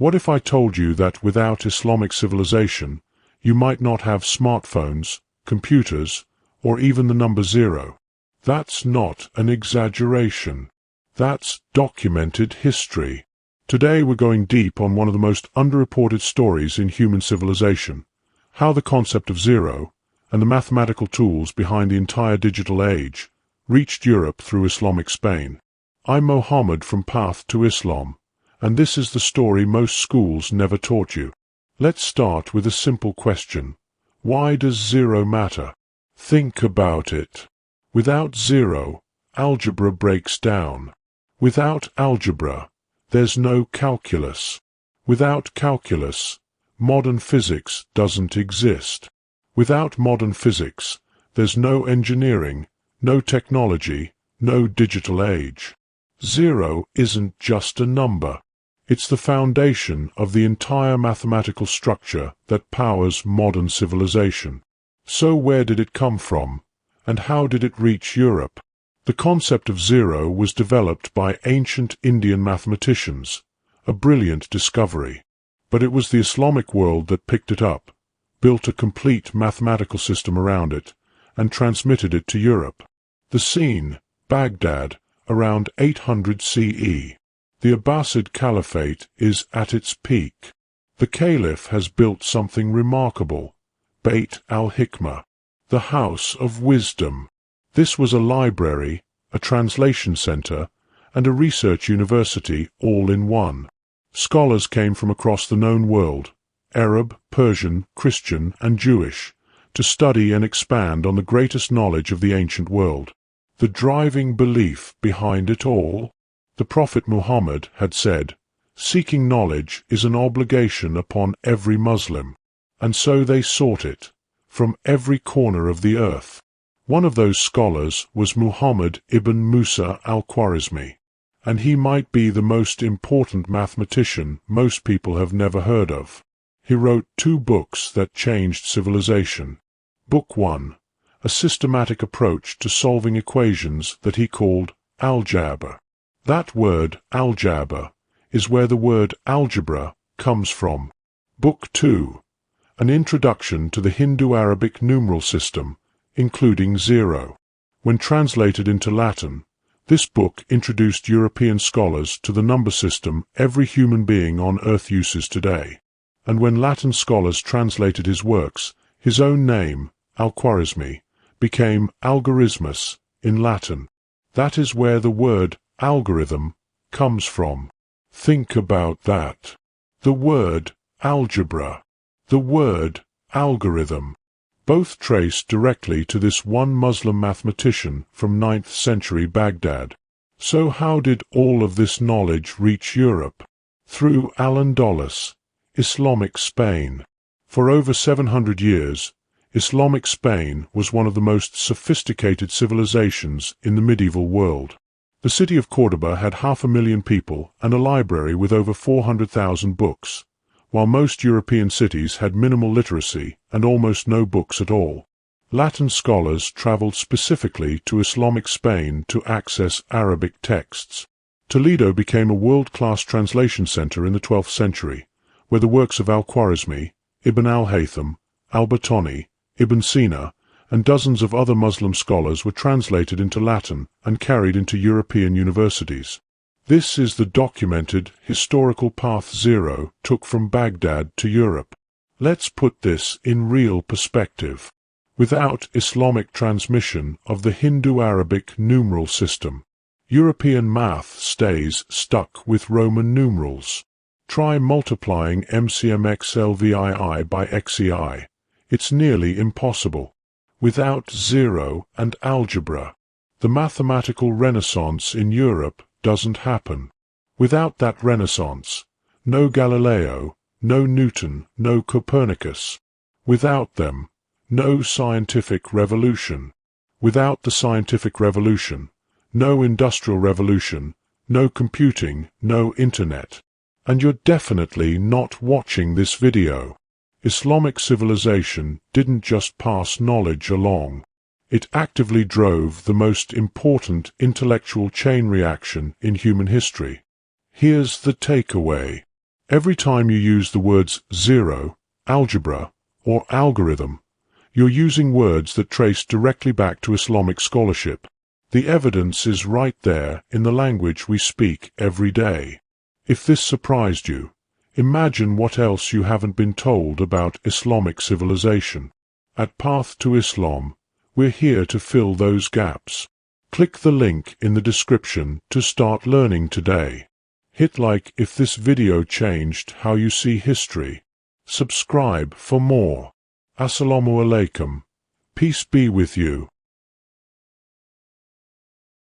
What if I told you that without Islamic civilization, you might not have smartphones, computers, or even the number 0? That's not an exaggeration. That's documented history. Today we're going deep on one of the most underreported stories in human civilization, how the concept of zero, and the mathematical tools behind the entire digital age, reached Europe through Islamic Spain. I'm Mohammed from Path to Islam, and this is the story most schools never taught you. Let's start with a simple question. Why does zero matter? Think about it. Without zero, algebra breaks down. Without algebra, there's no calculus. Without calculus, modern physics doesn't exist. Without modern physics, there's no engineering, no technology, no digital age. Zero isn't just a number. It's the foundation of the entire mathematical structure that powers modern civilization. So where did it come from, and how did it reach Europe? The concept of zero was developed by ancient Indian mathematicians, a brilliant discovery. But it was the Islamic world that picked it up, built a complete mathematical system around it, and transmitted it to Europe. The scene, Baghdad, around 800 CE. The Abbasid Caliphate is at its peak. The Caliph has built something remarkable, Beit al-Hikmah, the House of Wisdom. This was a library, a translation center, and a research university all in one. Scholars came from across the known world, Arab, Persian, Christian, and Jewish, to study and expand on the greatest knowledge of the ancient world. The driving belief behind it all? The Prophet Muhammad had said, "Seeking knowledge is an obligation upon every Muslim," and so they sought it, from every corner of the earth. One of those scholars was Muhammad ibn Musa al-Khwarizmi, and he might be the most important mathematician most people have never heard of. He wrote 2 books that changed civilization. Book 1, a systematic approach to solving equations that he called Algebra. That word, Algebra, is where the word algebra comes from. Book 2, an introduction to the Hindu-Arabic numeral system, including zero. When translated into Latin, this book introduced European scholars to the number system every human being on Earth uses today. And when Latin scholars translated his works, his own name, Al-Khwarizmi, became algoritmus in Latin. That is where the word algorithm comes from. Think about that. The word algebra, the word algorithm, both traced directly to this one Muslim mathematician from 9th century Baghdad. So how did all of this knowledge reach Europe? Through Al-Andalus, Islamic Spain. For over 700 years, Islamic Spain was one of the most sophisticated civilizations in the medieval world. The city of Córdoba had 500,000 people and a library with over 400,000 books, while most European cities had minimal literacy and almost no books at all. Latin scholars traveled specifically to Islamic Spain to access Arabic texts. Toledo became a world-class translation center in the 12th century, where the works of Al-Khwarizmi, Ibn al-Haytham, al-Battani, Ibn Sina, and dozens of other Muslim scholars were translated into Latin and carried into European universities. This is the documented, historical path zero took from Baghdad to Europe. Let's put this in real perspective. Without Islamic transmission of the Hindu-Arabic numeral system, European math stays stuck with Roman numerals. Try multiplying MCMXLVII by XEI. It's nearly impossible. Without zero and algebra, the mathematical renaissance in Europe doesn't happen. Without that renaissance, no Galileo, no Newton, no Copernicus. Without them, no scientific revolution. Without the scientific revolution, no industrial revolution, no computing, no internet. And you're definitely not watching this video. Islamic civilization didn't just pass knowledge along. It actively drove the most important intellectual chain reaction in human history. Here's the takeaway. Every time you use the words zero, algebra, or algorithm, you're using words that trace directly back to Islamic scholarship. The evidence is right there in the language we speak every day. If this surprised you, imagine what else you haven't been told about Islamic civilization. At Path to Islam, we're here to fill those gaps. Click the link in the description to start learning today. Hit like if this video changed how you see history. Subscribe for more. Assalamu alaikum. Peace be with you.